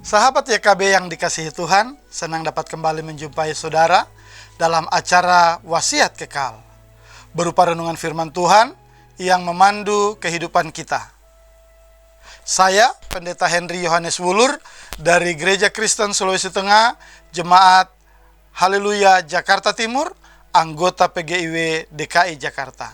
Sahabat YKB yang dikasihi Tuhan, senang dapat kembali menjumpai saudara dalam acara Wasiat Kekal, berupa renungan firman Tuhan yang memandu kehidupan kita. Saya, Pendeta Henry Yohanes Wulur, dari Gereja Kristen Sulawesi Tengah, Jemaat Haleluya Jakarta Timur, anggota PGIW DKI Jakarta.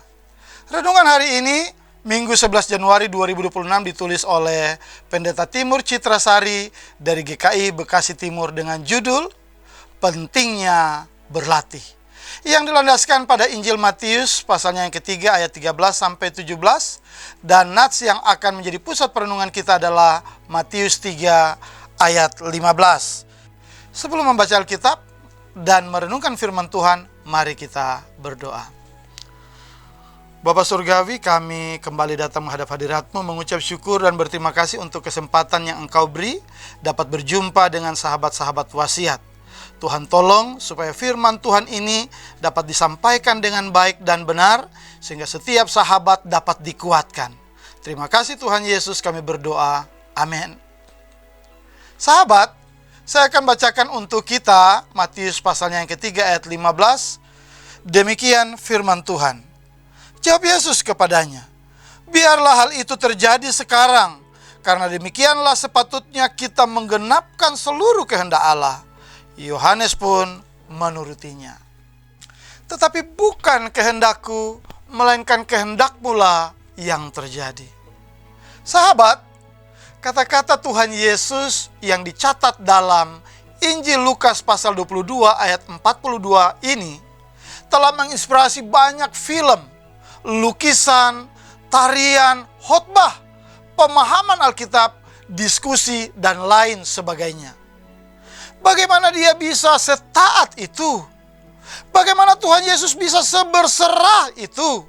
Renungan hari ini, Minggu 11 Januari 2026 ditulis oleh Pendeta Timur Citrasari dari GKI Bekasi Timur dengan judul Pentingnya Berlatih, yang dilandaskan pada Injil Matius pasalnya yang ketiga ayat 13 sampai 17, dan nats yang akan menjadi pusat perenungan kita adalah Matius 3 ayat 15. Sebelum membaca Alkitab dan merenungkan firman Tuhan, mari kita berdoa. Bapa Surgawi, kami kembali datang menghadap hadirat-Mu mengucap syukur dan berterima kasih untuk kesempatan yang Engkau beri dapat berjumpa dengan sahabat-sahabat wasiat. Tuhan tolong supaya firman Tuhan ini dapat disampaikan dengan baik dan benar sehingga setiap sahabat dapat dikuatkan. Terima kasih Tuhan Yesus, kami berdoa. Amin. Sahabat, saya akan bacakan untuk kita Matius pasalnya yang ketiga ayat 15. Demikian firman Tuhan. Jawab Yesus kepadanya, biarlah hal itu terjadi sekarang, karena demikianlah sepatutnya kita menggenapkan seluruh kehendak Allah. Yohanes pun menurutinya. Tetapi bukan kehendakku, melainkan kehendak-Mu lah yang terjadi. Sahabat, kata-kata Tuhan Yesus yang dicatat dalam Injil Lukas pasal 22 ayat 42 ini telah menginspirasi banyak film, lukisan, tarian, khotbah, pemahaman Alkitab, diskusi, dan lain sebagainya. Bagaimana dia bisa setaat itu? Bagaimana Tuhan Yesus bisa seberserah itu?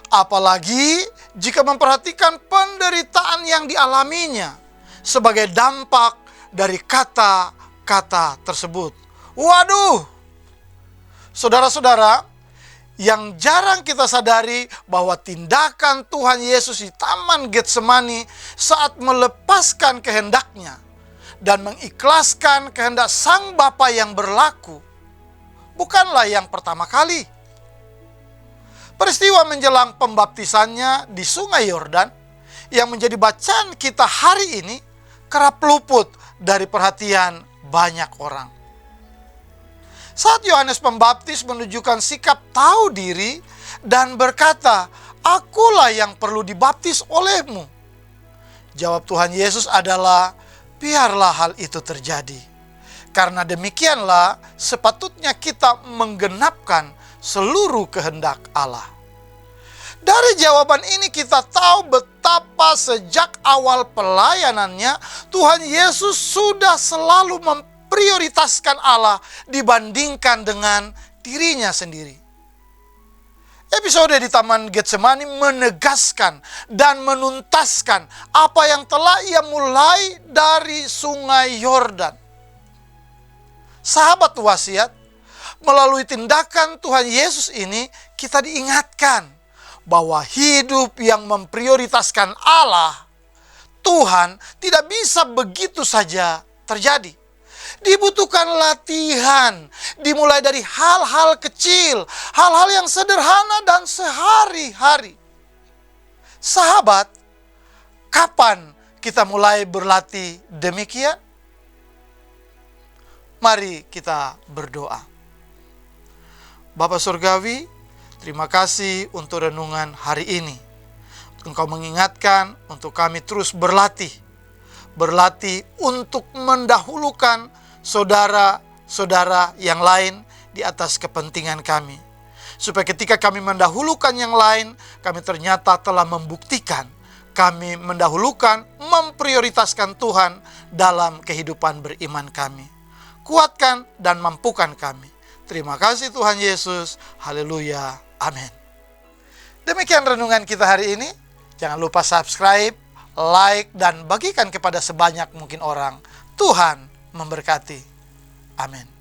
Apalagi jika memperhatikan penderitaan yang dialaminya sebagai dampak dari kata-kata tersebut. Waduh! Saudara-saudara, yang jarang kita sadari bahwa tindakan Tuhan Yesus di Taman Getsemani saat melepaskan kehendaknya dan mengikhlaskan kehendak Sang Bapa yang berlaku bukanlah yang pertama kali. Peristiwa menjelang pembaptisannya di Sungai Yordan yang menjadi bacaan kita hari ini kerap luput dari perhatian banyak orang. Saat Yohanes Pembaptis menunjukkan sikap tahu diri dan berkata, "Akulah yang perlu dibaptis olehmu." Jawab Tuhan Yesus adalah, biarlah hal itu terjadi. Karena demikianlah sepatutnya kita menggenapkan seluruh kehendak Allah. Dari jawaban ini kita tahu betapa sejak awal pelayanannya Tuhan Yesus sudah selalu memprioritaskan Allah dibandingkan dengan dirinya sendiri. Episode di Taman Getsemani menegaskan dan menuntaskan apa yang telah ia mulai dari Sungai Yordan. Sahabat wasiat, melalui tindakan Tuhan Yesus ini kita diingatkan bahwa hidup yang memprioritaskan Allah, Tuhan, tidak bisa begitu saja terjadi. Dibutuhkan latihan, dimulai dari hal-hal kecil, hal-hal yang sederhana dan sehari-hari. Sahabat, kapan kita mulai berlatih demikian? Mari kita berdoa. Bapa Surgawi, terima kasih untuk renungan hari ini. Engkau mengingatkan untuk kami terus berlatih untuk mendahulukan saudara-saudara yang lain di atas kepentingan kami. Supaya ketika kami mendahulukan yang lain, kami ternyata telah membuktikan kami mendahulukan, memprioritaskan Tuhan dalam kehidupan beriman kami. Kuatkan dan mampukan kami. Terima kasih Tuhan Yesus. Haleluya. Amin. Demikian renungan kita hari ini. Jangan lupa subscribe, like, dan bagikan kepada sebanyak mungkin orang. Tuhan memberkati. Amin.